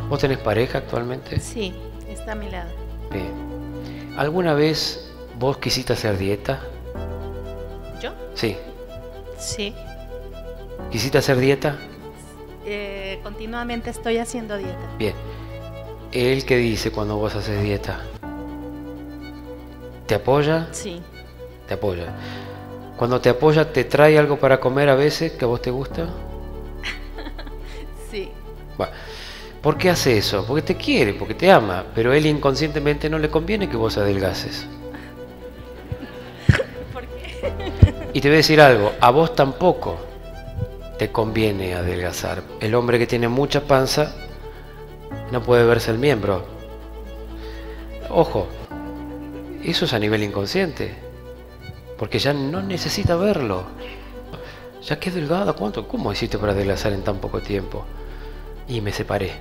¿Vos tenés pareja actualmente? Sí, está a mi lado. Bien. ¿Alguna vez vos quisiste hacer dieta? ¿Yo? Sí. Sí. ¿Quisiste hacer dieta? Continuamente estoy haciendo dieta. Bien. ¿Él qué dice cuando vos haces dieta? ¿Te apoya? Sí. Te apoya. Cuando te apoya, ¿te trae algo para comer a veces que a vos te gusta? Sí. Bueno, ¿por qué hace eso? Porque te quiere, porque te ama, pero él inconscientemente no le conviene que vos adelgaces. ¿Por qué? Y te voy a decir algo, a vos tampoco te conviene adelgazar. El hombre que tiene mucha panza no puede verse el miembro. Ojo, eso es a nivel inconsciente, porque ya no necesita verlo. Ya qué delgada, ¿cuánto? ¿Cómo hiciste para adelgazar en tan poco tiempo? Y me separé.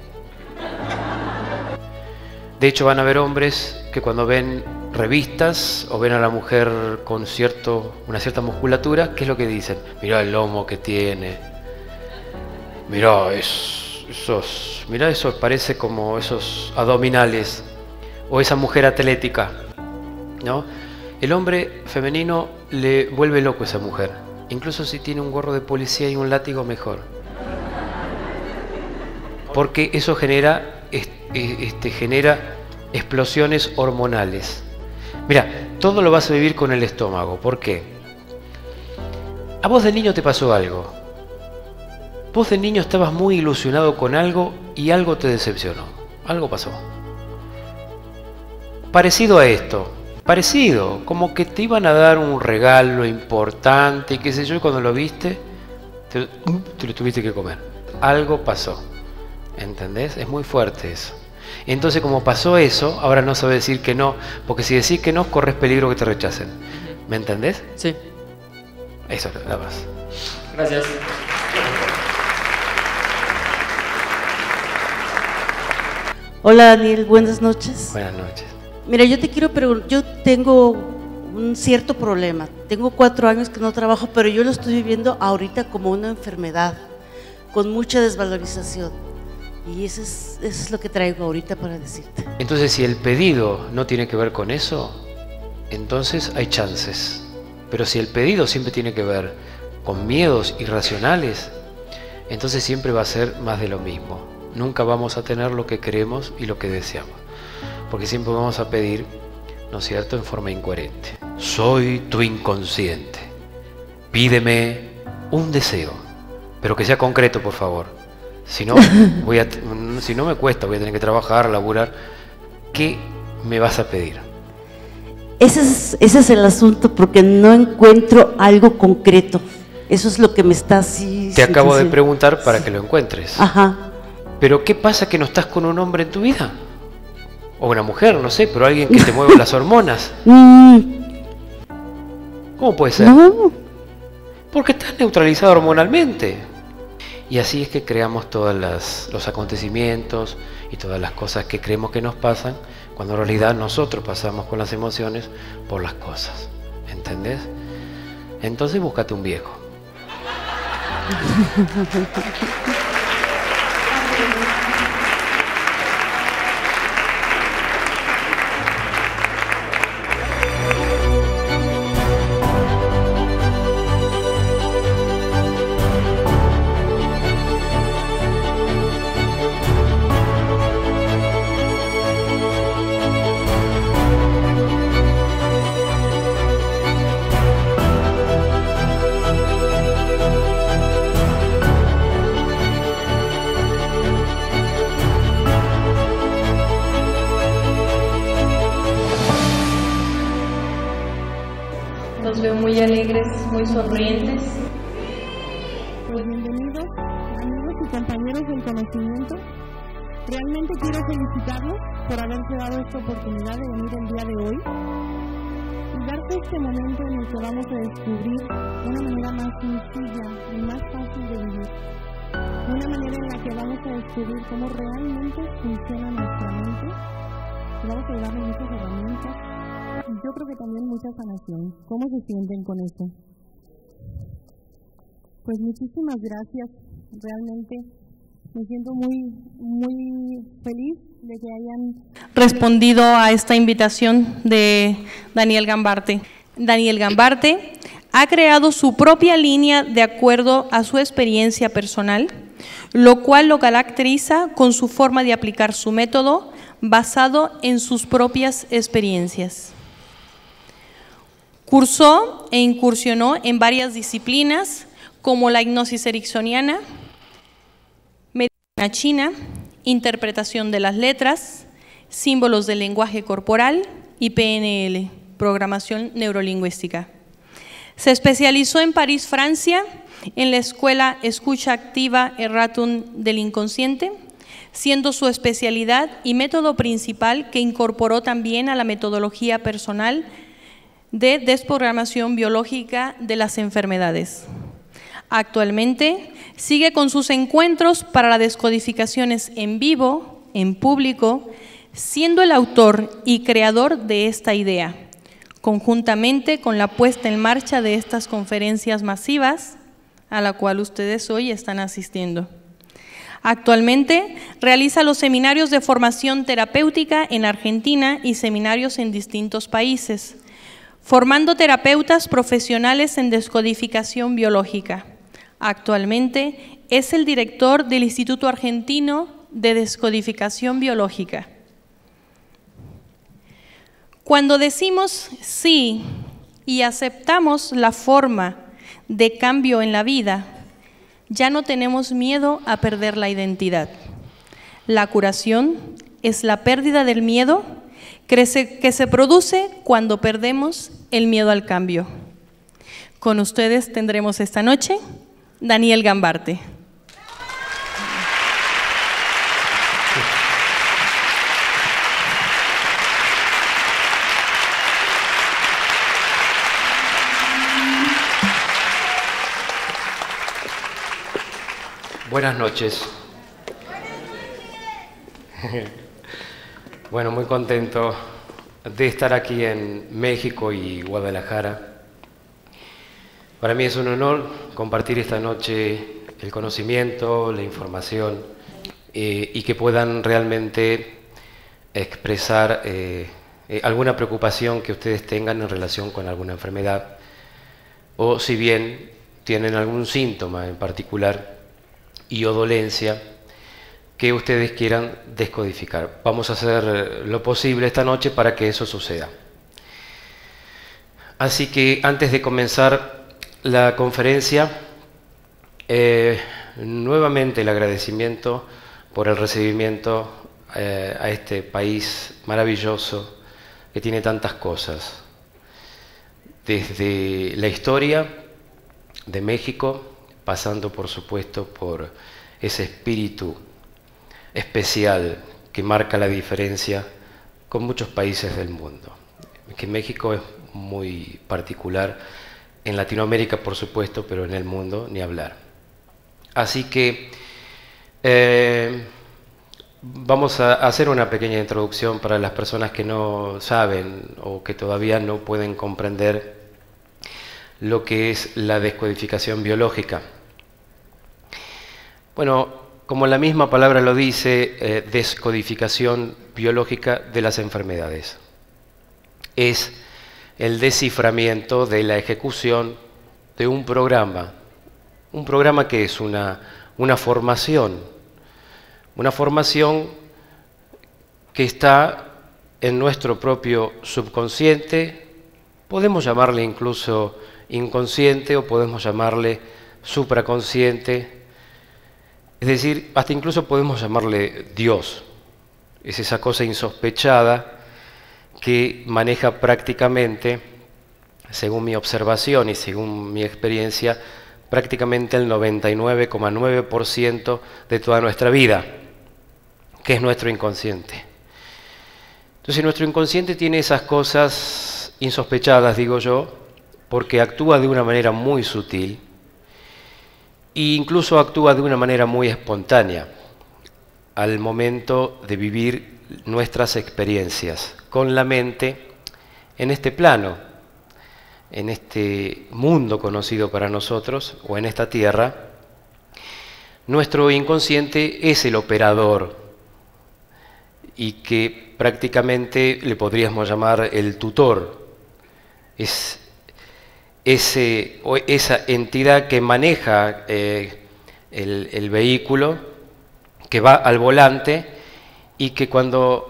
De hecho, van a haber hombres que cuando ven revistas o ven a la mujer con una cierta musculatura, ¿qué es lo que dicen? Mirá el lomo que tiene. Mirá eso parece como esos abdominales. O esa mujer atlética, ¿no? El hombre femenino le vuelve loco a esa mujer. Incluso si tiene un gorro de policía y un látigo, mejor. Porque eso genera explosiones hormonales. Mira, todo lo vas a vivir con el estómago. ¿Por qué? A vos de niño te pasó algo. Vos de niño estabas muy ilusionado con algo y algo te decepcionó. Algo pasó. Parecido a esto. Parecido. Como que te iban a dar un regalo importante y qué sé yo, y cuando lo viste, te lo tuviste que comer. Algo pasó. ¿Entendés? Es muy fuerte eso. Entonces, como pasó eso, ahora no sabes decir que no, porque si decís que no, corres peligro que te rechacen. ¿Me entendés? Sí. Eso, nada más. Gracias. Hola Daniel, buenas noches. Buenas noches. Mira, yo te quiero preguntar, yo tengo un cierto problema. Tengo 4 años que no trabajo, pero yo lo estoy viviendo ahorita como una enfermedad, con mucha desvalorización. Y eso es lo que traigo ahorita para decirte. Entonces, si el pedido no tiene que ver con eso, entonces hay chances. Pero si el pedido siempre tiene que ver con miedos irracionales, entonces siempre va a ser más de lo mismo. Nunca vamos a tener lo que queremos y lo que deseamos. Porque siempre vamos a pedir, ¿no es cierto?, en forma incoherente. Soy tu inconsciente. Pídeme un deseo, pero que sea concreto, por favor. Si no, si no me cuesta, voy a tener que trabajar, laburar. ¿Qué me vas a pedir? Ese es el asunto, porque no encuentro algo concreto. Eso es lo que me está así. Te acabo de preguntar para que lo encuentres. Ajá. Pero ¿qué pasa que no estás con un hombre en tu vida? O una mujer, no sé, pero alguien que te mueva las hormonas. ¿Cómo puede ser? No. Porque estás neutralizado hormonalmente. Y así es que creamos todos los acontecimientos y todas las cosas que creemos que nos pasan, cuando en realidad nosotros pasamos con las emociones por las cosas. ¿Entendés? Entonces búscate un viejo. Los veo muy alegres, muy sonrientes. Pues bienvenidos, amigos y compañeros del conocimiento. Realmente quiero felicitarlos por haberse dado esta oportunidad de venir el día de hoy y darte este momento en el que vamos a descubrir una manera más sencilla y más fácil de vivir. Una manera en la que vamos a descubrir cómo realmente funciona nuestra mente. Y vamos a darle muchas herramientas. Y yo creo que también mucha sanación. ¿Cómo se sienten con eso? Pues muchísimas gracias. Realmente me siento muy feliz de que hayan respondido a esta invitación de Daniel Gambarte. Daniel Gambarte ha creado su propia línea de acuerdo a su experiencia personal, lo cual lo caracteriza con su forma de aplicar su método basado en sus propias experiencias. Cursó e incursionó en varias disciplinas como la hipnosis ericksoniana, medicina china, interpretación de las letras, símbolos del lenguaje corporal y PNL, programación neurolingüística. Se especializó en París, Francia, en la escuela Escucha Activa Erratum del Inconsciente, siendo su especialidad y método principal que incorporó también a la metodología personal de desprogramación biológica de las enfermedades. Actualmente sigue con sus encuentros para las descodificaciones en vivo, en público, siendo el autor y creador de esta idea, conjuntamente con la puesta en marcha de estas conferencias masivas a la cual ustedes hoy están asistiendo. Actualmente realiza los seminarios de formación terapéutica en Argentina y seminarios en distintos países, formando terapeutas profesionales en descodificación biológica. Actualmente es el director del Instituto Argentino de Descodificación Biológica. Cuando decimos sí y aceptamos la forma de cambio en la vida, ya no tenemos miedo a perder la identidad. La curación es la pérdida del miedo que se produce cuando perdemos el miedo al cambio. Con ustedes tendremos esta noche Daniel Gambarte. Buenas noches. Bueno, muy contento de estar aquí en México y Guadalajara. Para mí es un honor compartir esta noche el conocimiento, la información y que puedan realmente expresar alguna preocupación que ustedes tengan en relación con alguna enfermedad o si bien tienen algún síntoma en particular y o dolencia que ustedes quieran descodificar. Vamos a hacer lo posible esta noche para que eso suceda. Así que antes de comenzar la conferencia, nuevamente el agradecimiento por el recibimiento a este país maravilloso que tiene tantas cosas. Desde la historia de México, pasando por supuesto por ese espíritu especial que marca la diferencia con muchos países del mundo. Que México es muy particular, en Latinoamérica por supuesto, pero en el mundo ni hablar. Así que vamos a hacer una pequeña introducción para las personas que no saben o que todavía no pueden comprender lo que es la descodificación biológica. Bueno, como la misma palabra lo dice, descodificación biológica de las enfermedades. Es el desciframiento de la ejecución de un programa que es una formación que está en nuestro propio subconsciente, podemos llamarle incluso inconsciente o podemos llamarle supraconsciente, es decir, hasta incluso podemos llamarle Dios. Es esa cosa insospechada que maneja prácticamente, según mi observación y según mi experiencia, prácticamente el 99,9% de toda nuestra vida, que es nuestro inconsciente. Entonces nuestro inconsciente tiene esas cosas insospechadas, digo yo, porque actúa de una manera muy sutil e incluso actúa de una manera muy espontánea al momento de vivir nuestras experiencias con la mente en este plano, en este mundo conocido para nosotros, o en esta tierra, nuestro inconsciente es el operador y que prácticamente le podríamos llamar el tutor. Es esa entidad que maneja el vehículo, que va al volante y que cuando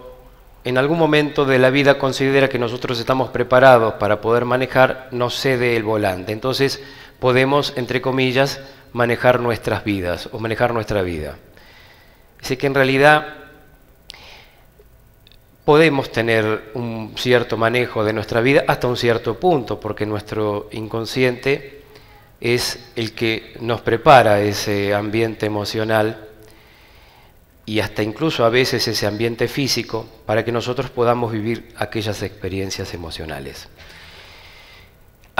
en algún momento de la vida considera que nosotros estamos preparados para poder manejar, nos cede el volante. Entonces podemos, entre comillas, manejar nuestras vidas o manejar nuestra vida. Así que en realidad podemos tener un cierto manejo de nuestra vida hasta un cierto punto, porque nuestro inconsciente es el que nos prepara ese ambiente emocional y hasta incluso a veces ese ambiente físico para que nosotros podamos vivir aquellas experiencias emocionales.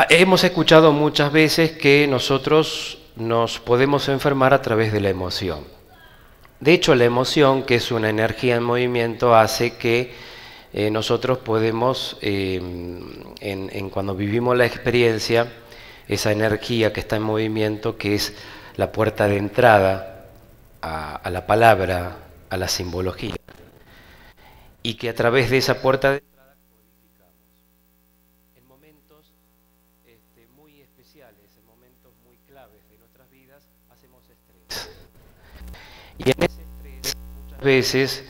Hemos escuchado muchas veces que nosotros nos podemos enfermar a través de la emoción. De hecho, la emoción, que es una energía en movimiento, hace que nosotros podemos, cuando vivimos la experiencia, esa energía que está en movimiento, que es la puerta de entrada a la palabra, a la simbología, y que a través de esa puerta de entrada codificamos. En momentos muy especiales, en momentos muy claves de nuestras vidas, hacemos estrés. Y en ese estrés muchas veces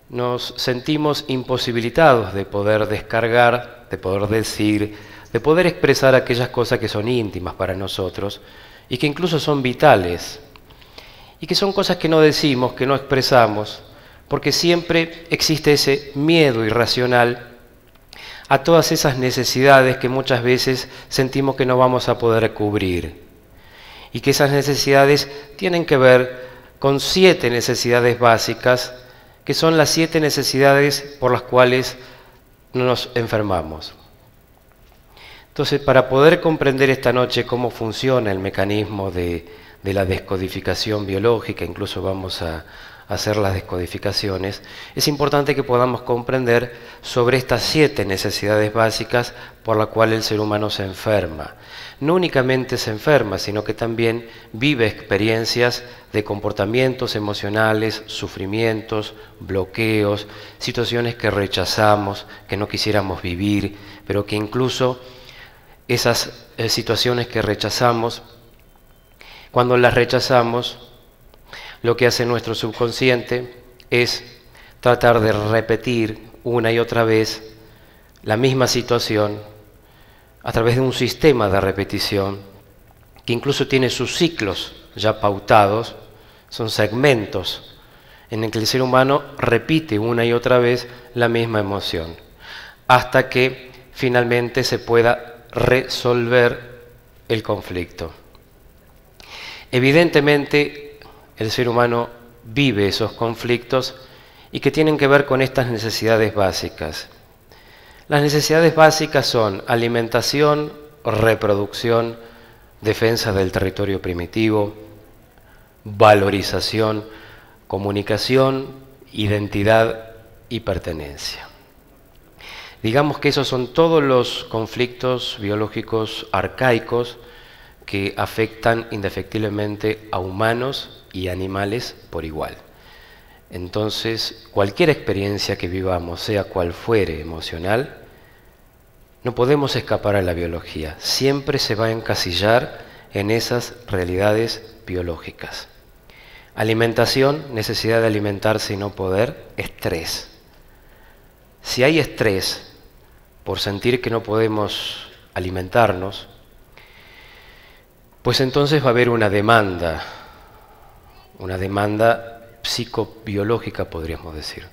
nos sentimos imposibilitados de poder descargar, de poder decir, de poder expresar aquellas cosas que son íntimas para nosotros y que incluso son vitales. Y que son cosas que no decimos, que no expresamos, porque siempre existe ese miedo irracional a todas esas necesidades que muchas veces sentimos que no vamos a poder cubrir. Y que esas necesidades tienen que ver con 7 necesidades básicas, que son las 7 necesidades por las cuales nos enfermamos. Entonces, para poder comprender esta noche cómo funciona el mecanismo de la descodificación biológica, incluso vamos a hacer las descodificaciones, es importante que podamos comprender sobre estas 7 necesidades básicas por las cuales el ser humano se enferma. No únicamente se enferma, sino que también vive experiencias de comportamientos emocionales, sufrimientos, bloqueos, situaciones que rechazamos, que no quisiéramos vivir, pero que incluso esas situaciones que rechazamos, cuando las rechazamos, lo que hace nuestro subconsciente es tratar de repetir una y otra vez la misma situación a través de un sistema de repetición que incluso tiene sus ciclos ya pautados, son segmentos en el que el ser humano repite una y otra vez la misma emoción, hasta que finalmente se pueda resolver el conflicto. Evidentemente, el ser humano vive esos conflictos y que tienen que ver con estas necesidades básicas. Las necesidades básicas son alimentación, reproducción, defensa del territorio primitivo, valorización, comunicación, identidad y pertenencia. Digamos que esos son todos los conflictos biológicos arcaicos que afectan indefectiblemente a humanos y animales por igual. Entonces, cualquier experiencia que vivamos, sea cual fuere emocional, no podemos escapar a la biología. Siempre se va a encasillar en esas realidades biológicas. Alimentación, necesidad de alimentarse y no poder, estrés. Si hay estrés por sentir que no podemos alimentarnos, pues entonces va a haber una demanda psicobiológica, podríamos decir,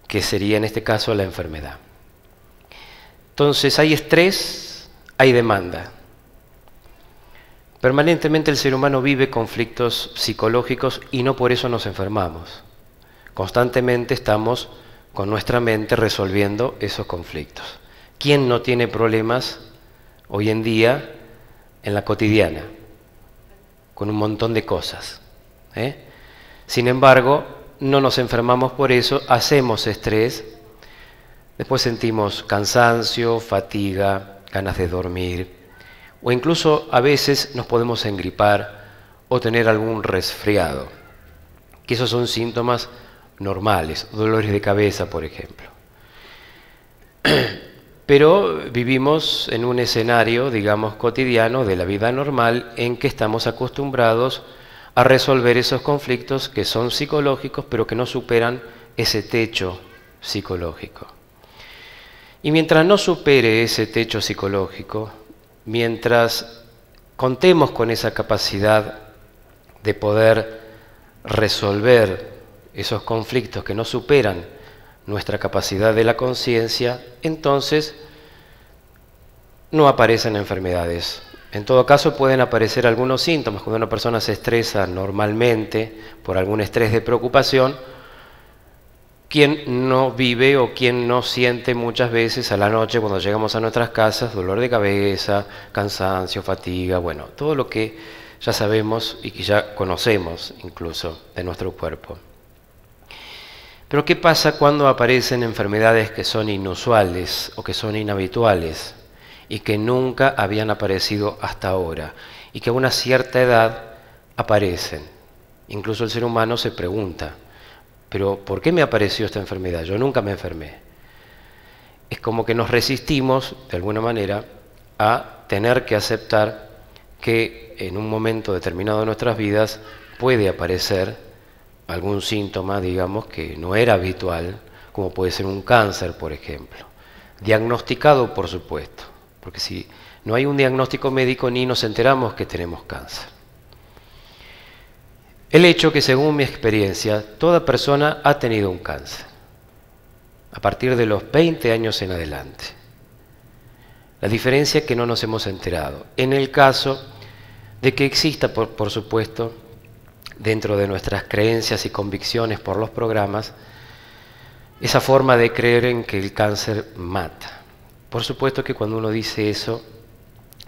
que sería en este caso la enfermedad. Entonces hay estrés, hay demanda. Permanentemente el ser humano vive conflictos psicológicos y no por eso nos enfermamos. Constantemente estamos con nuestra mente resolviendo esos conflictos. ¿Quién no tiene problemas hoy en día en la cotidiana? Con un montón de cosas. Sin embargo, no nos enfermamos por eso, hacemos estrés, después sentimos cansancio, fatiga, ganas de dormir, o incluso a veces nos podemos engripar o tener algún resfriado, que esos son síntomas normales, dolores de cabeza, por ejemplo. Pero vivimos en un escenario, digamos, cotidiano de la vida normal en que estamos acostumbrados a resolver esos conflictos que son psicológicos, pero que no superan ese techo psicológico. Y mientras no supere ese techo psicológico, mientras contemos con esa capacidad de poder resolver esos conflictos que no superan nuestra capacidad de la conciencia, entonces no aparecen enfermedades. En todo caso pueden aparecer algunos síntomas. Cuando una persona se estresa normalmente por algún estrés de preocupación, quien no vive o quien no siente muchas veces a la noche cuando llegamos a nuestras casas dolor de cabeza, cansancio, fatiga, bueno, todo lo que ya sabemos y que ya conocemos incluso de nuestro cuerpo. Pero ¿qué pasa cuando aparecen enfermedades que son inusuales o que son inhabituales y que nunca habían aparecido hasta ahora y que a una cierta edad aparecen? Incluso el ser humano se pregunta, ¿pero por qué me apareció esta enfermedad? Yo nunca me enfermé. Es como que nos resistimos, de alguna manera, a tener que aceptar que en un momento determinado de nuestras vidas puede aparecer algún síntoma, digamos, que no era habitual, como puede ser un cáncer, por ejemplo. Diagnosticado, por supuesto, porque si no hay un diagnóstico médico ni nos enteramos que tenemos cáncer. El hecho que, según mi experiencia, toda persona ha tenido un cáncer, a partir de los 20 años en adelante. La diferencia es que no nos hemos enterado. En el caso de que exista, por supuesto, dentro de nuestras creencias y convicciones por los programas, esa forma de creer en que el cáncer mata. Por supuesto que cuando uno dice eso,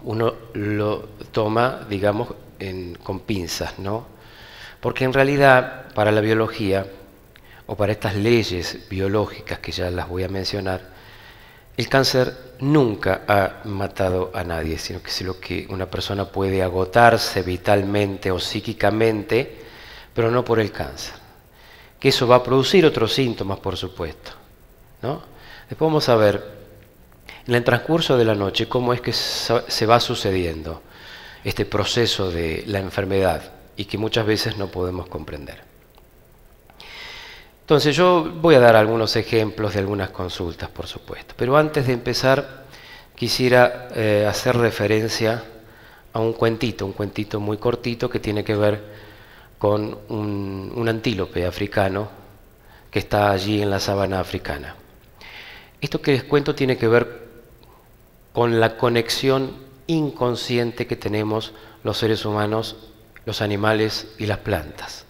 uno lo toma, digamos, con pinzas, ¿no? Porque en realidad, para la biología, o para estas leyes biológicas que ya las voy a mencionar, el cáncer nunca ha matado a nadie, sino que una persona puede agotarse vitalmente o psíquicamente, pero no por el cáncer. Que eso va a producir otros síntomas, por supuesto, ¿no? Después vamos a ver, en el transcurso de la noche, cómo es que se va sucediendo este proceso de la enfermedad y que muchas veces no podemos comprender. Entonces yo voy a dar algunos ejemplos de algunas consultas, por supuesto, pero antes de empezar quisiera hacer referencia a un cuentito muy cortito que tiene que ver con un antílope africano que está allí en la sabana africana. Esto que les cuento tiene que ver con la conexión inconsciente que tenemos los seres humanos, los animales y las plantas,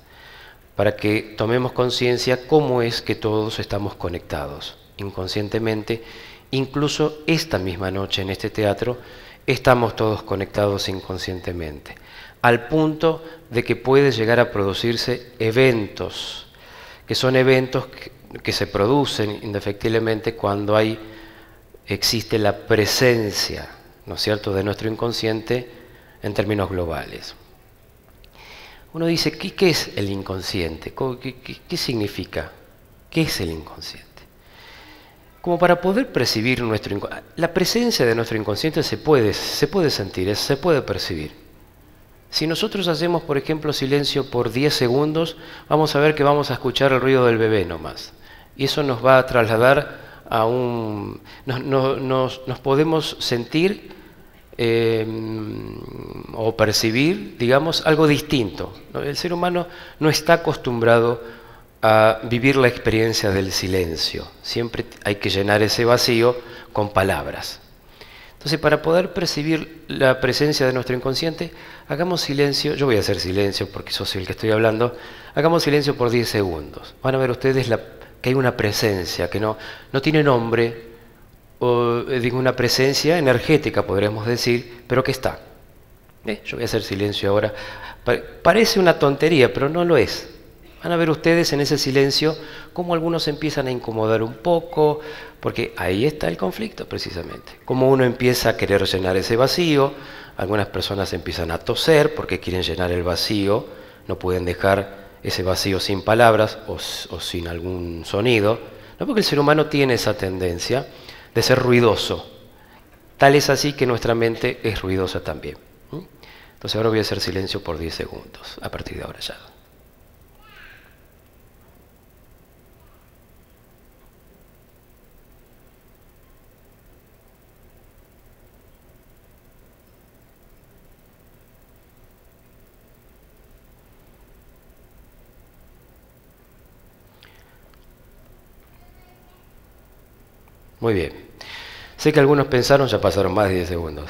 para que tomemos conciencia cómo es que todos estamos conectados inconscientemente. Incluso esta misma noche en este teatro estamos todos conectados inconscientemente, al punto de que puede llegar a producirse eventos, que son eventos que se producen indefectiblemente cuando existe la presencia, ¿no es cierto?, de nuestro inconsciente en términos globales. Uno dice, ¿qué es el inconsciente? ¿Qué significa? ¿Qué es el inconsciente? Como para poder percibir la presencia de nuestro inconsciente se puede sentir, se puede percibir. Si nosotros hacemos, por ejemplo, silencio por 10 segundos, vamos a ver que vamos a escuchar el ruido del bebé nomás. Y eso nos va a trasladar a nos podemos sentir o percibir, digamos, algo distinto, ¿no? El ser humano no está acostumbrado a vivir la experiencia del silencio. Siempre hay que llenar ese vacío con palabras. Entonces, para poder percibir la presencia de nuestro inconsciente, hagamos silencio. Yo voy a hacer silencio porque yo soy el que estoy hablando. Hagamos silencio por 10 segundos. Van a ver ustedes que hay una presencia que no tiene nombre, o digo, una presencia energética, podríamos decir, pero que está. Yo voy a hacer silencio ahora. Parece una tontería, pero no lo es. Van a ver ustedes en ese silencio cómo algunos empiezan a incomodar un poco, porque ahí está el conflicto precisamente. Cómo uno empieza a querer llenar ese vacío, algunas personas empiezan a toser porque quieren llenar el vacío, no pueden dejar ese vacío sin palabras o sin algún sonido, ¿no? Porque el ser humano tiene esa tendencia de ser ruidoso. Tal es así que nuestra mente es ruidosa también. Entonces ahora voy a hacer silencio por 10 segundos, a partir de ahora ya. Muy bien. Sé que algunos pensaron, ya pasaron más de 10 segundos.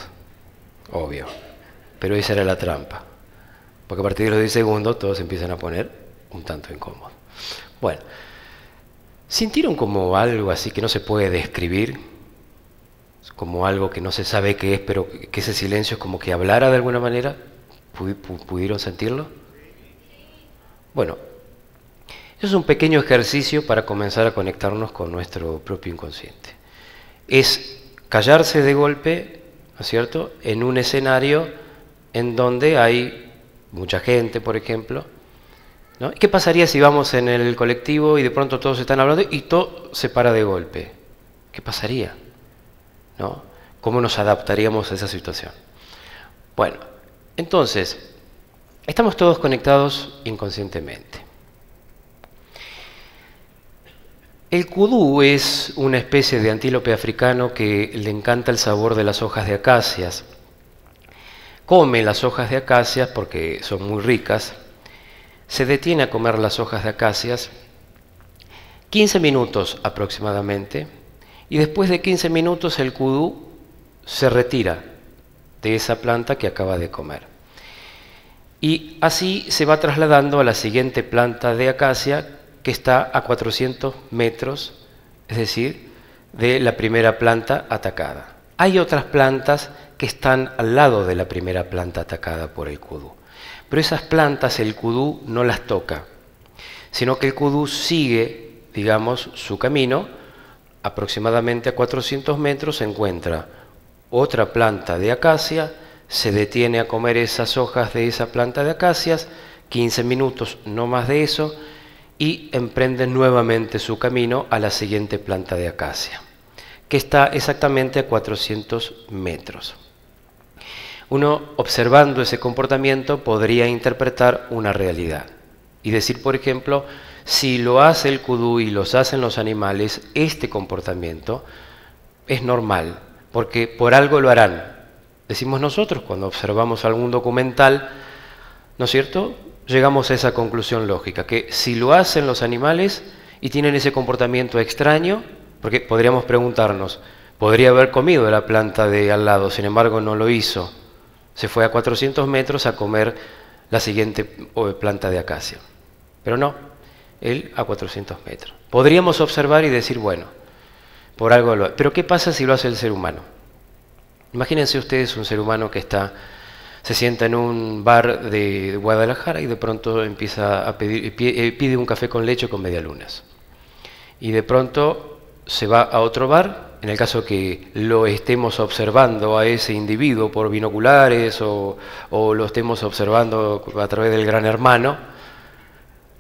Obvio. Pero esa era la trampa. Porque a partir de los 10 segundos todos se empiezan a poner un tanto incómodos. Bueno. ¿Sintieron como algo así que no se puede describir? Como algo que no se sabe qué es, pero que ese silencio es como que hablara de alguna manera. ¿Pudieron sentirlo? Bueno. Eso es un pequeño ejercicio para comenzar a conectarnos con nuestro propio inconsciente. Es callarse de golpe, ¿no es cierto?, en un escenario en donde hay mucha gente, por ejemplo, ¿no? ¿Qué pasaría si vamos en el colectivo y de pronto todos están hablando y todo se para de golpe? ¿Qué pasaría? ¿No? ¿Cómo nos adaptaríamos a esa situación? Bueno, entonces, estamos todos conectados inconscientemente. El kudú es una especie de antílope africano que le encanta el sabor de las hojas de acacias. Come las hojas de acacias porque son muy ricas. Se detiene a comer las hojas de acacias 15 minutos aproximadamente y después de 15 minutos el kudú se retira de esa planta que acaba de comer. Y así se va trasladando a la siguiente planta de acacia que está a 400 metros, es decir, de la primera planta atacada. Hay otras plantas que están al lado de la primera planta atacada por el kudú, pero esas plantas el kudú no las toca, sino que el kudú sigue, digamos, su camino. Aproximadamente a 400 metros se encuentra otra planta de acacia, se detiene a comer esas hojas de esa planta de acacias, 15 minutos, no más de eso, y emprende nuevamente su camino a la siguiente planta de acacia, que está exactamente a 400 metros. Uno, observando ese comportamiento, podría interpretar una realidad y decir, por ejemplo, si lo hace el kudú y los hacen los animales, este comportamiento es normal, porque por algo lo harán. Decimos nosotros cuando observamos algún documental, ¿no es cierto?, llegamos a esa conclusión lógica, que si lo hacen los animales y tienen ese comportamiento extraño, porque podríamos preguntarnos, podría haber comido de la planta de al lado, sin embargo no lo hizo, se fue a 400 metros a comer la siguiente planta de acacia, pero no, él a 400 metros. Podríamos observar y decir, bueno, por algo lo hace, pero ¿qué pasa si lo hace el ser humano? Imagínense ustedes un ser humano que se sienta en un bar de Guadalajara y de pronto empieza a pide un café con leche con medialunas. Y de pronto se va a otro bar, en el caso que lo estemos observando a ese individuo por binoculares o lo estemos observando a través del Gran Hermano,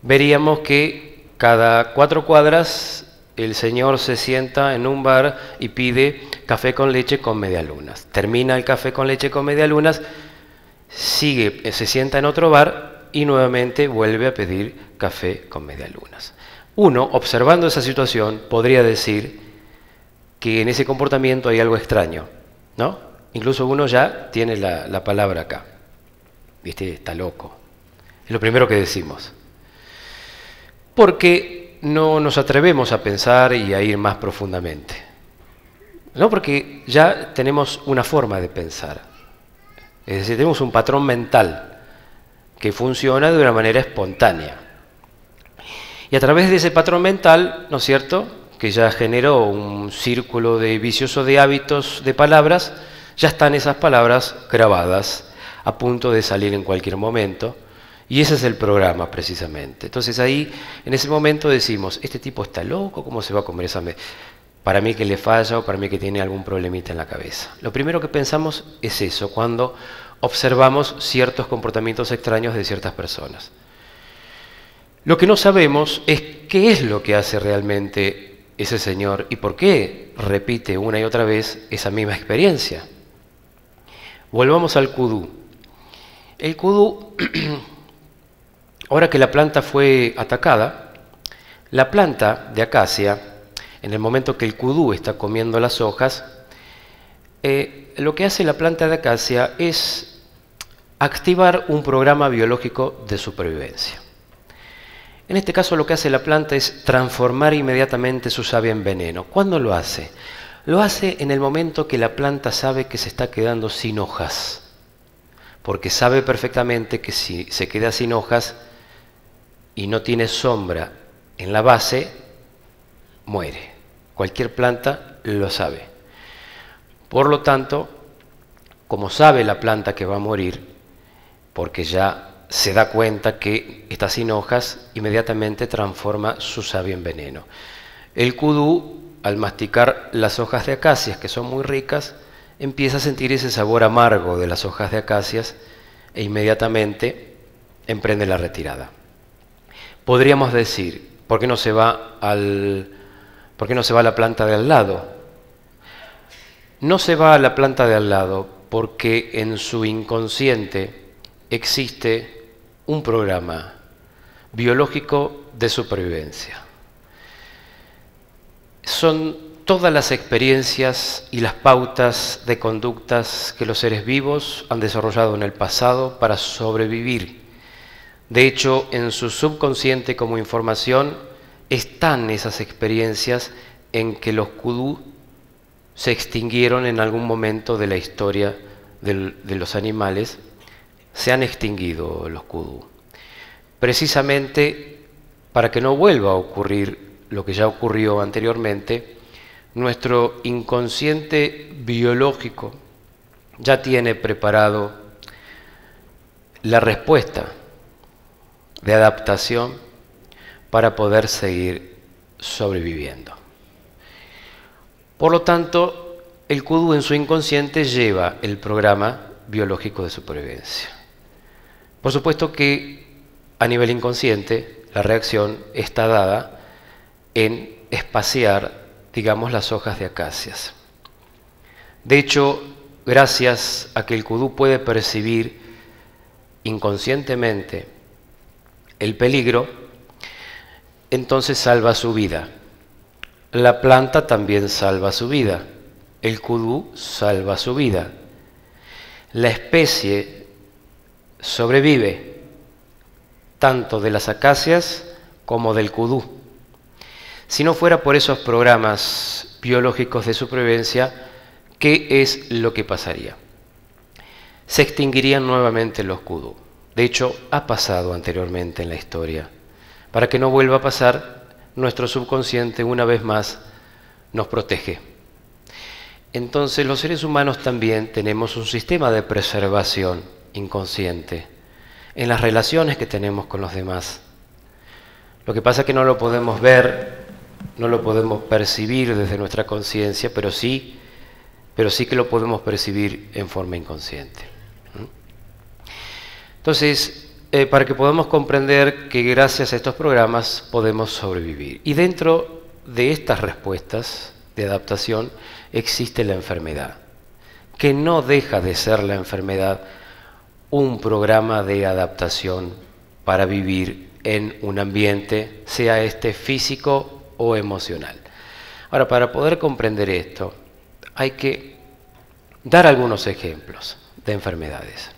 veríamos que cada 4 cuadras el señor se sienta en un bar y pide café con leche con medialunas. Termina el café con leche con medialunas, sigue, se sienta en otro bar y nuevamente vuelve a pedir café con medialunas. Uno, observando esa situación, podría decir que en ese comportamiento hay algo extraño, ¿no? Incluso uno ya tiene la palabra acá. ¿Viste? Está loco. Es lo primero que decimos. Porque no nos atrevemos a pensar y a ir más profundamente. No, porque ya tenemos una forma de pensar. Es decir, tenemos un patrón mental que funciona de una manera espontánea. Y a través de ese patrón mental, ¿no es cierto?, que ya generó un círculo de vicioso de hábitos de palabras, ya están esas palabras grabadas, a punto de salir en cualquier momento, Y ese es el programa, precisamente. Entonces ahí, en ese momento decimos, este tipo está loco, ¿cómo se va a comer esa mesa? Para mí que le falla o para mí que tiene algún problemita en la cabeza. Lo primero que pensamos es eso, cuando observamos ciertos comportamientos extraños de ciertas personas. Lo que no sabemos es qué es lo que hace realmente ese señor y por qué repite una y otra vez esa misma experiencia. Volvamos al kudú. El kudú, ahora que la planta fue atacada, la planta de acacia, en el momento que el kudú está comiendo las hojas, lo que hace la planta de acacia es activar un programa biológico de supervivencia. En este caso lo que hace la planta es transformar inmediatamente su savia en veneno. ¿Cuándo lo hace? Lo hace en el momento que la planta sabe que se está quedando sin hojas, porque sabe perfectamente que si se queda sin hojas y no tiene sombra en la base, muere. Cualquier planta lo sabe. Por lo tanto, como sabe la planta que va a morir, porque ya se da cuenta que está sin hojas, inmediatamente transforma su savia en veneno. El kudú, al masticar las hojas de acacias, que son muy ricas, empieza a sentir ese sabor amargo de las hojas de acacias e inmediatamente emprende la retirada. Podríamos decir, ¿por qué no se va a la planta de al lado? No se va a la planta de al lado porque en su inconsciente existe un programa biológico de supervivencia. Son todas las experiencias y las pautas de conductas que los seres vivos han desarrollado en el pasado para sobrevivir. De hecho, en su subconsciente como información están esas experiencias en que los kudú se extinguieron en algún momento de la historia de los animales. Se han extinguido los kudú, precisamente para que no vuelva a ocurrir lo que ya ocurrió anteriormente. Nuestro inconsciente biológico ya tiene preparado la respuesta de adaptación para poder seguir sobreviviendo. Por lo tanto, el kudú en su inconsciente lleva el programa biológico de supervivencia. Por supuesto que a nivel inconsciente la reacción está dada en espaciar, digamos, las hojas de acacias. De hecho, gracias a que el kudú puede percibir inconscientemente el peligro, entonces salva su vida. La planta también salva su vida. El kudú salva su vida. La especie sobrevive tanto de las acacias como del kudú. Si no fuera por esos programas biológicos de supervivencia, ¿qué es lo que pasaría? Se extinguirían nuevamente los kudú. De hecho, ha pasado anteriormente en la historia. Para que no vuelva a pasar, nuestro subconsciente una vez más nos protege. Entonces los seres humanos también tenemos un sistema de preservación inconsciente en las relaciones que tenemos con los demás. Lo que pasa es que no lo podemos ver, no lo podemos percibir desde nuestra conciencia, pero sí que lo podemos percibir en forma inconsciente. Entonces, para que podamos comprender que gracias a estos programas podemos sobrevivir. Y dentro de estas respuestas de adaptación existe la enfermedad, que no deja de ser la enfermedad un programa de adaptación para vivir en un ambiente, sea este físico o emocional. Ahora, para poder comprender esto, hay que dar algunos ejemplos de enfermedades.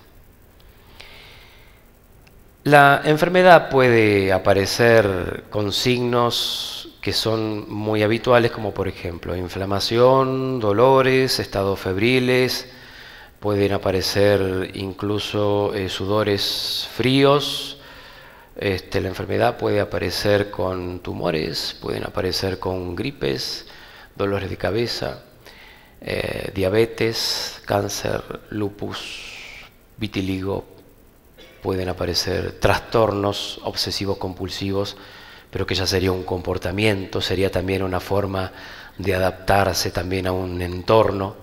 La enfermedad puede aparecer con signos que son muy habituales, como por ejemplo inflamación, dolores, estados febriles, pueden aparecer incluso sudores fríos. La enfermedad puede aparecer con tumores, pueden aparecer con gripes, dolores de cabeza, diabetes, cáncer, lupus, vitiligo, pueden aparecer trastornos obsesivos compulsivos, pero que ya sería un comportamiento, sería también una forma de adaptarse también a un entorno.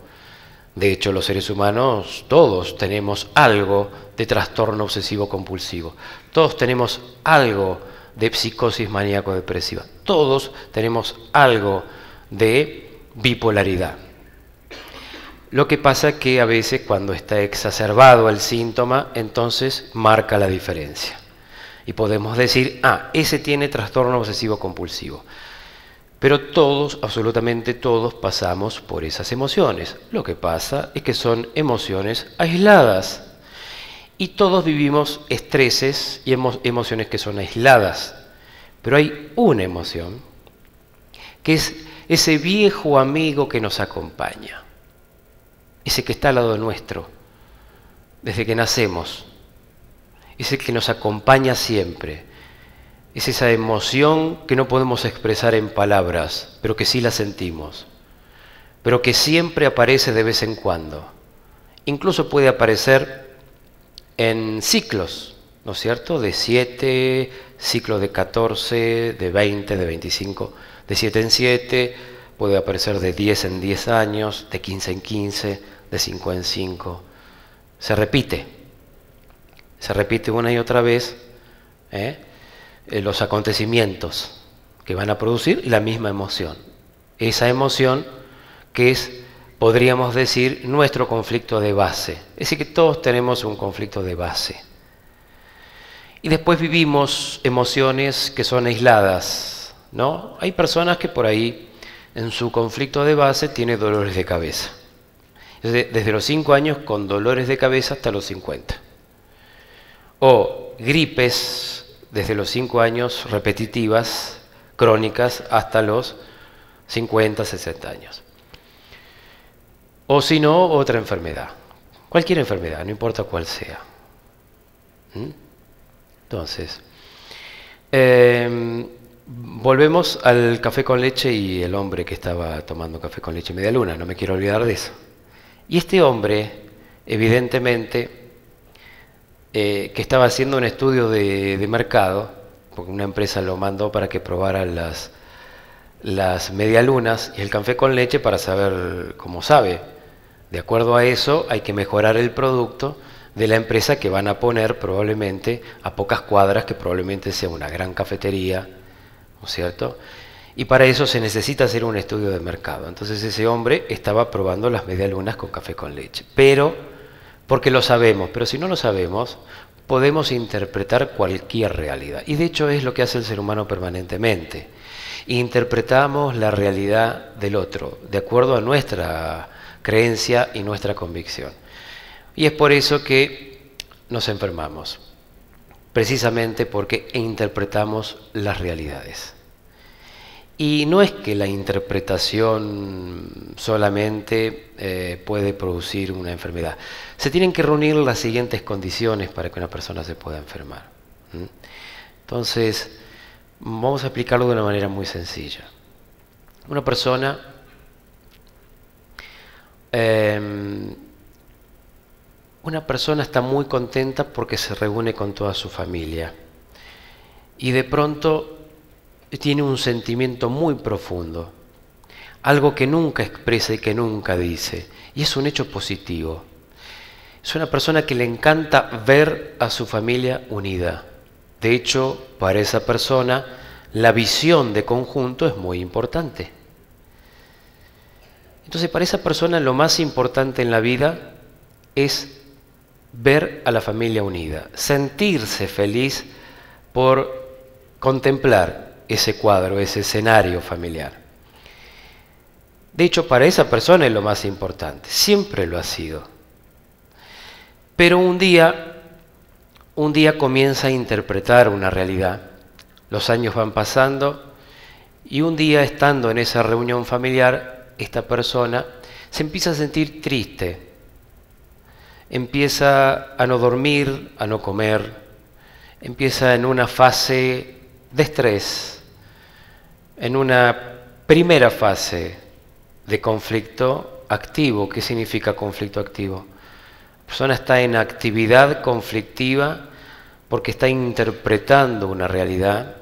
De hecho, los seres humanos, todos tenemos algo de trastorno obsesivo compulsivo, todos tenemos algo de psicosis maníaco-depresiva, todos tenemos algo de bipolaridad. Lo que pasa es que a veces cuando está exacerbado el síntoma, entonces marca la diferencia. Y podemos decir, ese tiene trastorno obsesivo compulsivo. Pero todos, absolutamente todos, pasamos por esas emociones. Lo que pasa es que son emociones aisladas. Y todos vivimos estreses y emociones que son aisladas. Pero hay una emoción, que es ese viejo amigo que nos acompaña. Ese que está al lado nuestro, desde que nacemos. Ese que nos acompaña siempre. Es esa emoción que no podemos expresar en palabras, pero que sí la sentimos. Pero que siempre aparece de vez en cuando. Incluso puede aparecer en ciclos, ¿no es cierto? De 7, ciclos de 14, de 20, de 25, de 7 en 7, puede aparecer de 10 en 10 años, de 15 en 15, de 5 en 5. Se repite una y otra vez los acontecimientos que van a producir la misma emoción. Esa emoción que es, podríamos decir, nuestro conflicto de base. Es decir, que todos tenemos un conflicto de base. Y después vivimos emociones que son aisladas, ¿no? Hay personas que por ahí, en su conflicto de base, tienen dolores de cabeza. Desde los 5 años con dolores de cabeza hasta los 50. O gripes desde los 5 años repetitivas, crónicas, hasta los 50, 60 años. O si no, otra enfermedad. Cualquier enfermedad, no importa cuál sea. Entonces, volvemos al café con leche y el hombre que estaba tomando café con leche media luna, no me quiero olvidar de eso. Y este hombre, evidentemente, que estaba haciendo un estudio de mercado, porque una empresa lo mandó para que probara las medialunas y el café con leche para saber cómo sabe. De acuerdo a eso, hay que mejorar el producto de la empresa que van a poner probablemente a pocas cuadras, que probablemente sea una gran cafetería, ¿no es cierto? Y para eso se necesita hacer un estudio de mercado. Entonces ese hombre estaba probando las medialunas con café con leche. Pero, porque lo sabemos, pero si no lo sabemos, podemos interpretar cualquier realidad. Y de hecho es lo que hace el ser humano permanentemente. Interpretamos la realidad del otro, de acuerdo a nuestra creencia y nuestra convicción. Y es por eso que nos enfermamos. Precisamente porque interpretamos las realidades. Y no es que la interpretación solamente puede producir una enfermedad. Se tienen que reunir las siguientes condiciones para que una persona se pueda enfermar. Entonces, vamos a explicarlo de una manera muy sencilla. Una persona está muy contenta porque se reúne con toda su familia. Y de pronto tiene un sentimiento muy profundo, algo que nunca expresa y que nunca dice, y es un hecho positivo. Es una persona que le encanta ver a su familia unida. De hecho, para esa persona, la visión de conjunto es muy importante. Entonces, para esa persona lo más importante en la vida es ver a la familia unida, sentirse feliz por contemplar ese cuadro, ese escenario familiar. De hecho, para esa persona es lo más importante, siempre lo ha sido. Pero un día comienza a interpretar una realidad, los años van pasando y un día, estando en esa reunión familiar, esta persona se empieza a sentir triste, empieza a no dormir, a no comer, empieza en una fase de estrés, en una primera fase de conflicto activo. ¿Qué significa conflicto activo? La persona está en actividad conflictiva porque está interpretando una realidad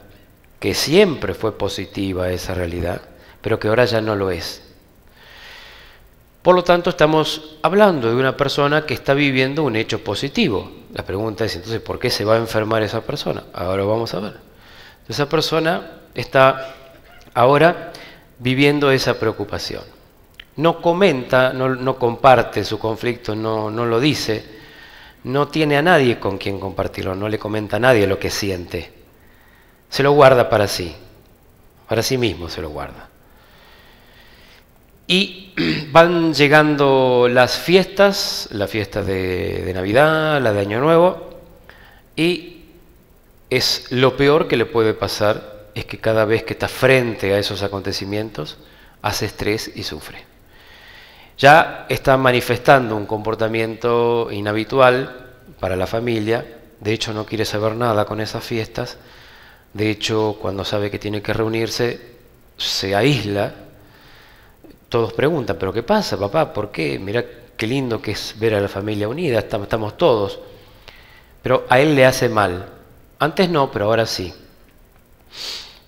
que siempre fue positiva, esa realidad, pero que ahora ya no lo es. Por lo tanto, estamos hablando de una persona que está viviendo un hecho positivo. La pregunta es, entonces, ¿por qué se va a enfermar esa persona? Ahora vamos a ver. Esa persona está ahora viviendo esa preocupación. No comenta, no comparte su conflicto, no lo dice, no tiene a nadie con quien compartirlo, no le comenta a nadie lo que siente. Se lo guarda para sí mismo se lo guarda. Y van llegando las fiestas, la fiesta de Navidad, la de Año Nuevo, y es lo peor que le puede pasar, es que cada vez que está frente a esos acontecimientos, hace estrés y sufre. Ya está manifestando un comportamiento inhabitual para la familia, de hecho no quiere saber nada con esas fiestas, de hecho cuando sabe que tiene que reunirse, se aísla. Todos preguntan, ¿pero qué pasa, papá? ¿Por qué? Mirá qué lindo que es ver a la familia unida, estamos todos. Pero a él le hace mal. Antes no, pero ahora sí.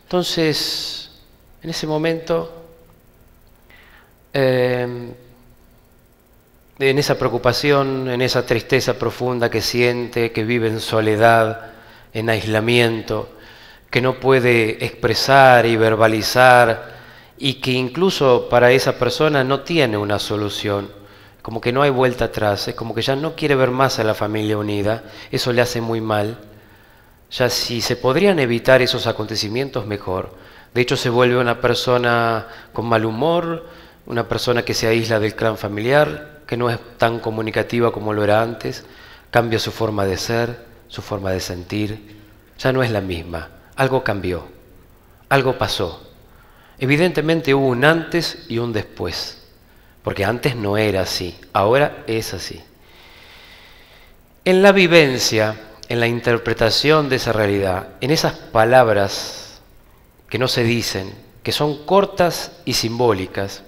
Entonces, en ese momento, en esa preocupación, en esa tristeza profunda que siente, que vive en soledad, en aislamiento, que no puede expresar y verbalizar, y que incluso para esa persona no tiene una solución, como que no hay vuelta atrás, es como que ya no quiere ver más a la familia unida, eso le hace muy mal. Ya si se podrían evitar esos acontecimientos, mejor. De hecho se vuelve una persona con mal humor, una persona que se aísla del clan familiar, que no es tan comunicativa como lo era antes, cambia su forma de ser, su forma de sentir, ya no es la misma, algo cambió, algo pasó. Evidentemente hubo un antes y un después, porque antes no era así, ahora es así. En la vivencia, en la interpretación de esa realidad, en esas palabras que no se dicen, que son cortas y simbólicas,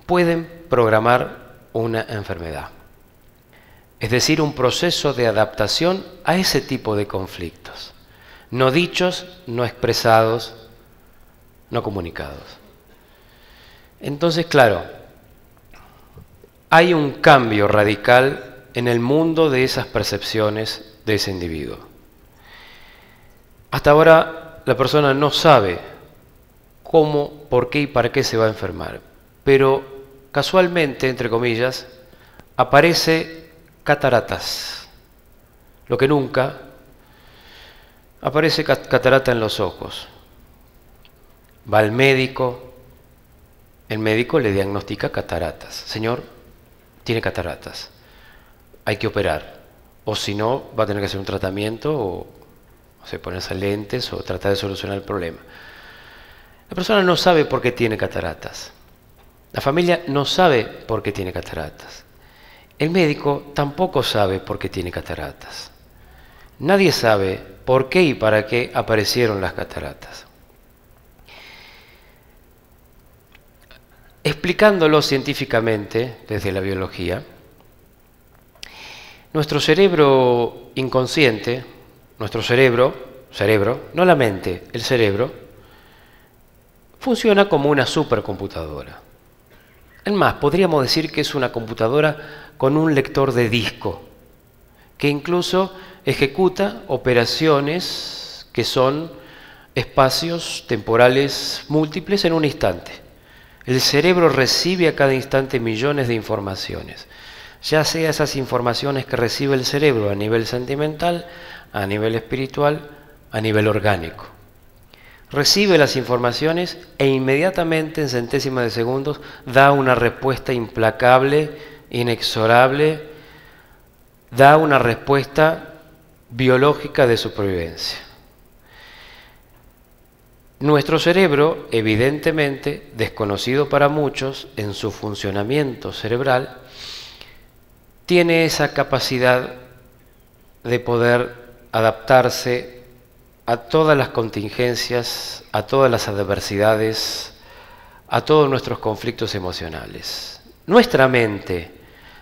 pueden programar una enfermedad. Es decir, un proceso de adaptación a ese tipo de conflictos, no dichos, no expresados, no comunicados. Entonces, claro, hay un cambio radical en el mundo de esas percepciones de ese individuo. Hasta ahora la persona no sabe cómo, por qué y para qué se va a enfermar, pero casualmente, entre comillas, aparece cataratas, lo que nunca, aparece catarata en los ojos. Va al médico, el médico le diagnostica cataratas. Señor, tiene cataratas, hay que operar, o si no, va a tener que hacer un tratamiento, o ponerse lentes, o tratar de solucionar el problema. La persona no sabe por qué tiene cataratas. La familia no sabe por qué tiene cataratas. El médico tampoco sabe por qué tiene cataratas. Nadie sabe por qué y para qué aparecieron las cataratas. Explicándolo científicamente desde la biología, nuestro cerebro inconsciente, nuestro cerebro, no la mente, el cerebro, funciona como una supercomputadora. Es más, podríamos decir que es una computadora con un lector de disco, que incluso ejecuta operaciones que son espacios temporales múltiples en un instante. El cerebro recibe a cada instante millones de informaciones, ya sea esas informaciones que recibe el cerebro a nivel sentimental, a nivel espiritual, a nivel orgánico. Recibe las informaciones e inmediatamente, en centésimas de segundos, da una respuesta implacable, inexorable, da una respuesta biológica de supervivencia. Nuestro cerebro, evidentemente, desconocido para muchos en su funcionamiento cerebral, tiene esa capacidad de poder adaptarse a todas las contingencias, a todas las adversidades, a todos nuestros conflictos emocionales. Nuestra mente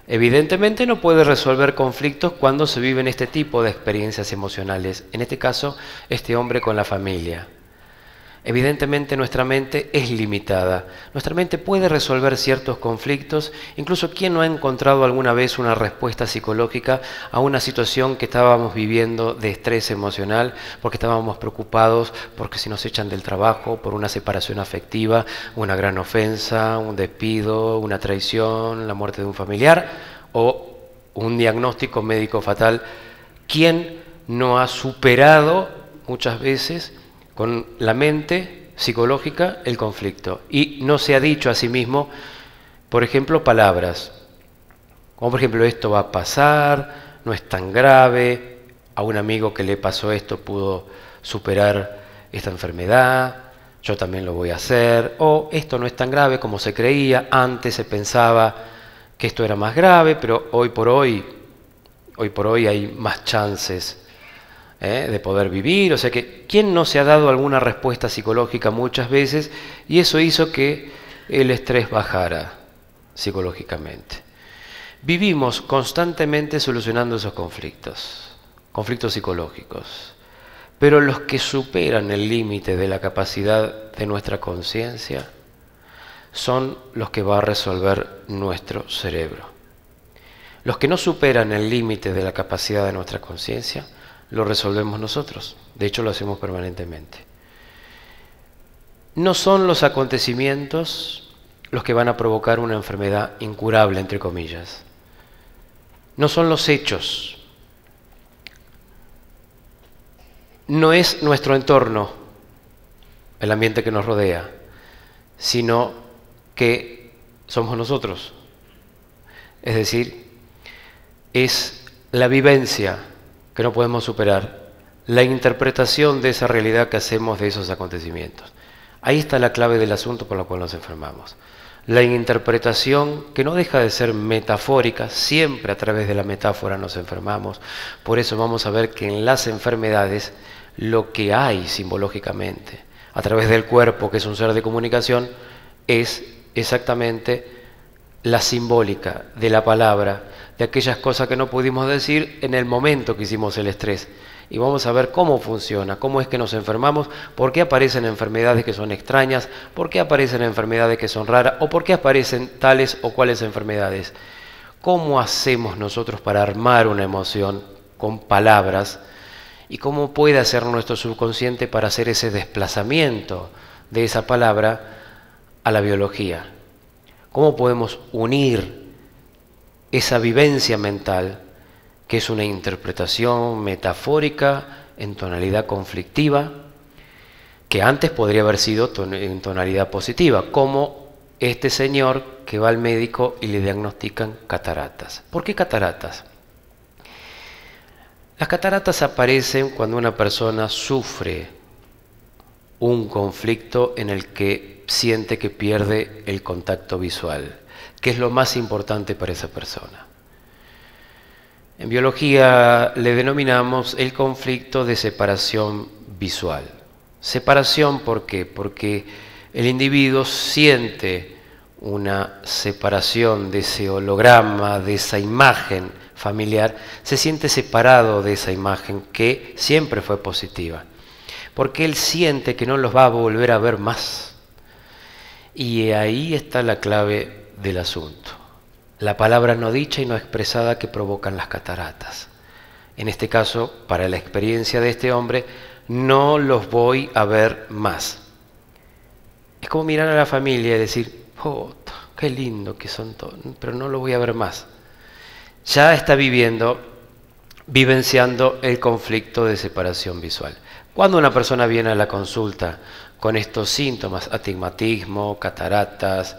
Evidentemente no puede resolver conflictos cuando se viven este tipo de experiencias emocionales. En este caso, este hombre con la familia. Evidentemente nuestra mente es limitada. Nuestra mente puede resolver ciertos conflictos. Incluso, ¿quién no ha encontrado alguna vez una respuesta psicológica a una situación que estábamos viviendo de estrés emocional, porque estábamos preocupados porque si nos echan del trabajo, por una separación afectiva, una gran ofensa, un despido, una traición, la muerte de un familiar o un diagnóstico médico fatal? ¿Quién no ha superado muchas veces con la mente psicológica el conflicto? Y no se ha dicho a sí mismo, por ejemplo, palabras como por ejemplo, esto va a pasar, no es tan grave, a un amigo que le pasó esto pudo superar esta enfermedad, yo también lo voy a hacer, o esto no es tan grave como se creía, antes se pensaba que esto era más grave, pero hoy por hoy hay más chances de poder vivir. O sea que, ¿quién no se ha dado alguna respuesta psicológica muchas veces? Y eso hizo que el estrés bajara psicológicamente. Vivimos constantemente solucionando esos conflictos psicológicos. Pero los que superan el límite de la capacidad de nuestra conciencia son los que va a resolver nuestro cerebro. Los que no superan el límite de la capacidad de nuestra conciencia lo resolvemos nosotros. De hecho, lo hacemos permanentemente. No son los acontecimientos los que van a provocar una enfermedad incurable, entre comillas. No son los hechos. No es nuestro entorno, el ambiente que nos rodea, sino que somos nosotros. Es decir, es la vivencia que no podemos superar, la interpretación de esa realidad que hacemos de esos acontecimientos. Ahí está la clave del asunto por la cual nos enfermamos. La interpretación, que no deja de ser metafórica, siempre a través de la metáfora nos enfermamos. Por eso vamos a ver que en las enfermedades lo que hay simbológicamente, a través del cuerpo, que es un ser de comunicación, es exactamente la simbólica de la palabra, de aquellas cosas que no pudimos decir en el momento que hicimos el estrés. Y vamos a ver cómo funciona, cómo es que nos enfermamos, por qué aparecen enfermedades que son extrañas, por qué aparecen enfermedades que son raras, o por qué aparecen tales o cuales enfermedades. ¿Cómo hacemos nosotros para armar una emoción con palabras? ¿Y cómo puede hacer nuestro subconsciente para hacer ese desplazamiento de esa palabra a la biología? ¿Cómo podemos unir esa vivencia mental, que es una interpretación metafórica en tonalidad conflictiva, que antes podría haber sido en tonalidad positiva, como este señor que va al médico y le diagnostican cataratas? ¿Por qué cataratas? Las cataratas aparecen cuando una persona sufre un conflicto en el que siente que pierde el contacto visual, que es lo más importante para esa persona. En biología le denominamos el conflicto de separación visual. Separación, ¿por qué? Porque el individuo siente una separación de ese holograma, de esa imagen familiar, se siente separado de esa imagen que siempre fue positiva, porque él siente que no los va a volver a ver más. Y ahí está la clave del asunto. La palabra no dicha y no expresada que provocan las cataratas. En este caso, para la experiencia de este hombre, no los voy a ver más. Es como mirar a la familia y decir, oh, qué lindo que son todos, pero no los voy a ver más. Ya está vivenciando el conflicto de separación visual. Cuando una persona viene a la consulta con estos síntomas, astigmatismo, cataratas,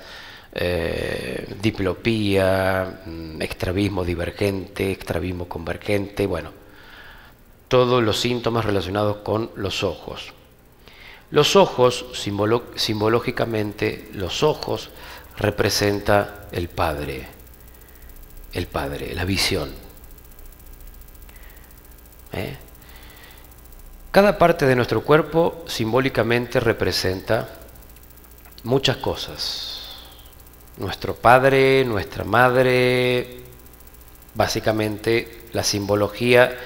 diplopía, estrabismo divergente, estrabismo convergente, bueno, todos los síntomas relacionados con los ojos. Los ojos, simbológicamente, los ojos representa el Padre, la visión. Cada parte de nuestro cuerpo simbólicamente representa muchas cosas. Nuestro padre, nuestra madre, básicamente la simbología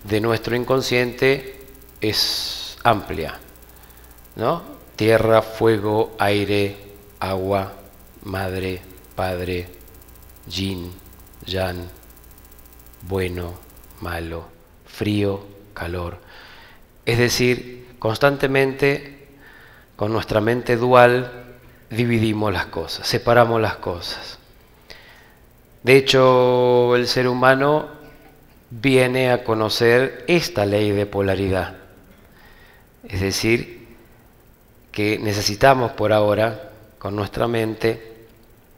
de nuestro inconsciente es amplia, ¿no? Tierra, fuego, aire, agua, madre, padre, yin, yang, bueno, malo, frío, calor. Es decir, constantemente con nuestra mente dual dividimos las cosas, separamos las cosas. De hecho, el ser humano viene a conocer esta ley de polaridad. Es decir, que necesitamos por ahora, con nuestra mente,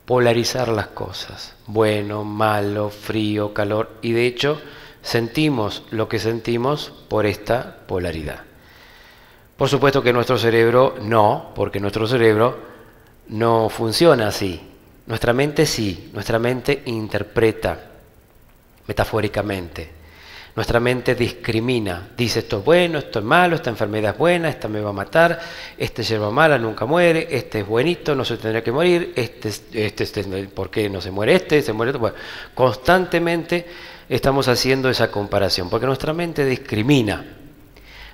polarizar las cosas. Bueno, malo, frío, calor. Y de hecho, sentimos lo que sentimos por esta polaridad. Por supuesto que nuestro cerebro no, porque nuestro cerebro no funciona así. Nuestra mente sí, nuestra mente interpreta metafóricamente. Nuestra mente discrimina, dice esto es bueno, esto es malo, esta enfermedad es buena, esta me va a matar, esta hierba mala nunca muere, este es buenito, no se tendría que morir, ¿por qué no se muere este? Se muere otro. Bueno, constantemente estamos haciendo esa comparación, porque nuestra mente discrimina.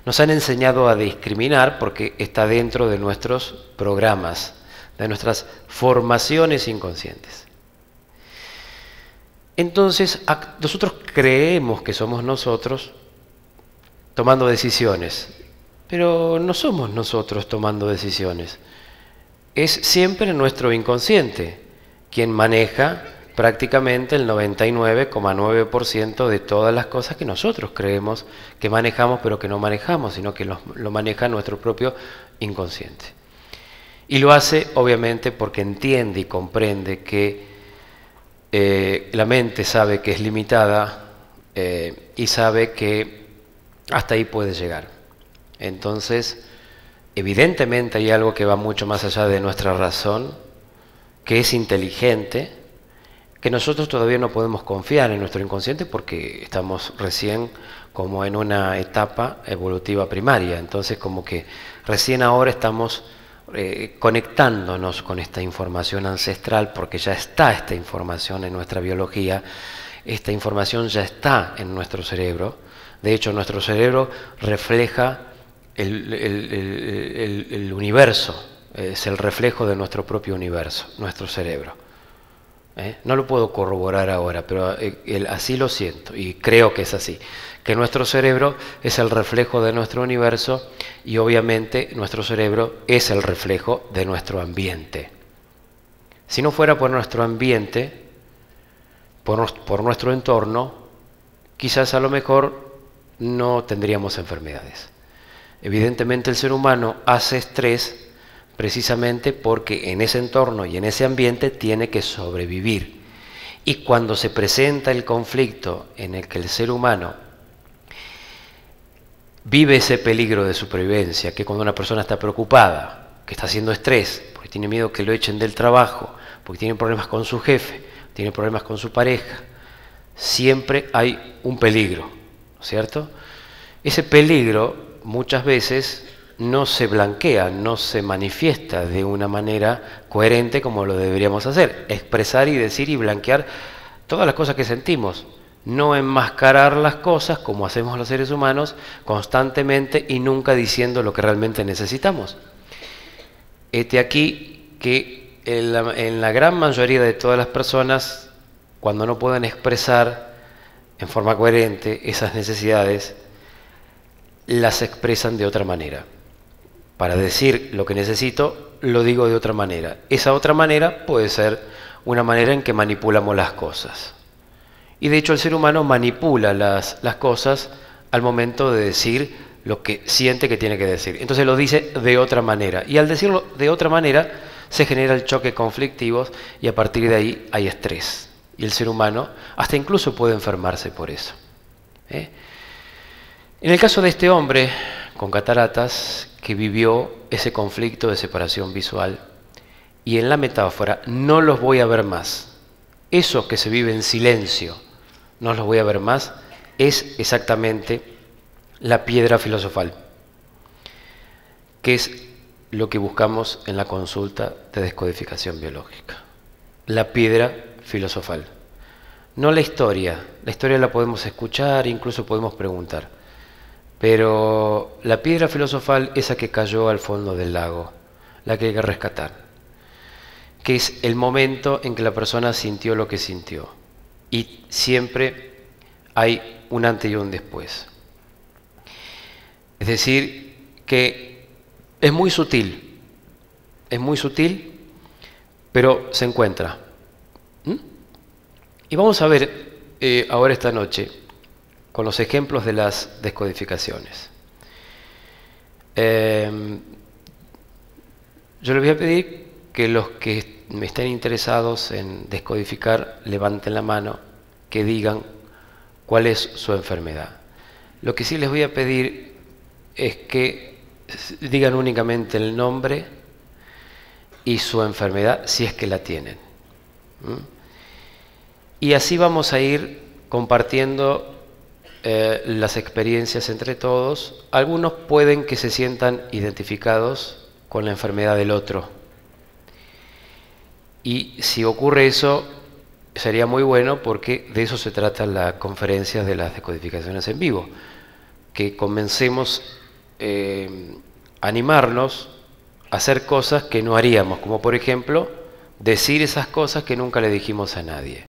Nos han enseñado a discriminar porque está dentro de nuestros programas, de nuestras formaciones inconscientes. Entonces, nosotros creemos que somos nosotros tomando decisiones, pero no somos nosotros tomando decisiones. Es siempre nuestro inconsciente quien maneja prácticamente el 99,9% de todas las cosas que nosotros creemos que manejamos, pero que no manejamos, sino que lo maneja nuestro propio inconsciente. Y lo hace, obviamente, porque entiende y comprende que la mente sabe que es limitada y sabe que hasta ahí puede llegar. Entonces, evidentemente hay algo que va mucho más allá de nuestra razón, que es inteligente, que nosotros todavía no podemos confiar en nuestro inconsciente porque estamos recién como en una etapa evolutiva primaria. Entonces, como que recién ahora estamos conectándonos con esta información ancestral, porque ya está esta información en nuestra biología, esta información ya está en nuestro cerebro. De hecho, nuestro cerebro refleja el universo, es el reflejo de nuestro propio universo, nuestro cerebro. No lo puedo corroborar ahora, pero así lo siento y creo que es así, que nuestro cerebro es el reflejo de nuestro universo y obviamente nuestro cerebro es el reflejo de nuestro ambiente. Si no fuera por nuestro ambiente, por nuestro entorno, quizás a lo mejor no tendríamos enfermedades. Evidentemente el ser humano hace estrés precisamente porque en ese entorno y en ese ambiente tiene que sobrevivir. Y cuando se presenta el conflicto en el que el ser humano vive ese peligro de supervivencia, que cuando una persona está preocupada, que está haciendo estrés, porque tiene miedo que lo echen del trabajo, porque tiene problemas con su jefe, tiene problemas con su pareja, siempre hay un peligro, ¿cierto? Ese peligro muchas veces no se blanquea, no se manifiesta de una manera coherente como lo deberíamos hacer. Expresar y decir y blanquear todas las cosas que sentimos. No enmascarar las cosas como hacemos los seres humanos constantemente y nunca diciendo lo que realmente necesitamos. Hete aquí que en la gran mayoría de todas las personas, cuando no pueden expresar en forma coherente esas necesidades, las expresan de otra manera. Para decir lo que necesito, lo digo de otra manera. Esa otra manera puede ser una manera en que manipulamos las cosas. Y de hecho el ser humano manipula las cosas al momento de decir lo que siente que tiene que decir. Entonces lo dice de otra manera. Y al decirlo de otra manera se genera el choque conflictivo y a partir de ahí hay estrés. Y el ser humano hasta incluso puede enfermarse por eso. En el caso de este hombre con cataratas, que vivió ese conflicto de separación visual, y en la metáfora, no los voy a ver más. Eso que se vive en silencio, no los voy a ver más, es exactamente la piedra filosofal, que es lo que buscamos en la consulta de descodificación biológica. La piedra filosofal. no la historia. La historia la podemos escuchar, incluso podemos preguntar. Pero la piedra filosofal, esa que cayó al fondo del lago, la que hay que rescatar, que es el momento en que la persona sintió lo que sintió. Y siempre hay un antes y un después. Es decir, que es muy sutil, pero se encuentra. Y vamos a ver ahora esta noche con los ejemplos de las descodificaciones. Yo les voy a pedir que los que estén interesados en descodificar levanten la mano, que digan cuál es su enfermedad. Lo que sí les voy a pedir es que digan únicamente el nombre y su enfermedad, si es que la tienen. Y así vamos a ir compartiendo las experiencias entre todos. Algunos pueden que se sientan identificados con la enfermedad del otro. Y si ocurre eso, sería muy bueno, porque de eso se trata la conferencia de las descodificaciones en vivo, que comencemos a animarnos a hacer cosas que no haríamos, como por ejemplo decir esas cosas que nunca le dijimos a nadie.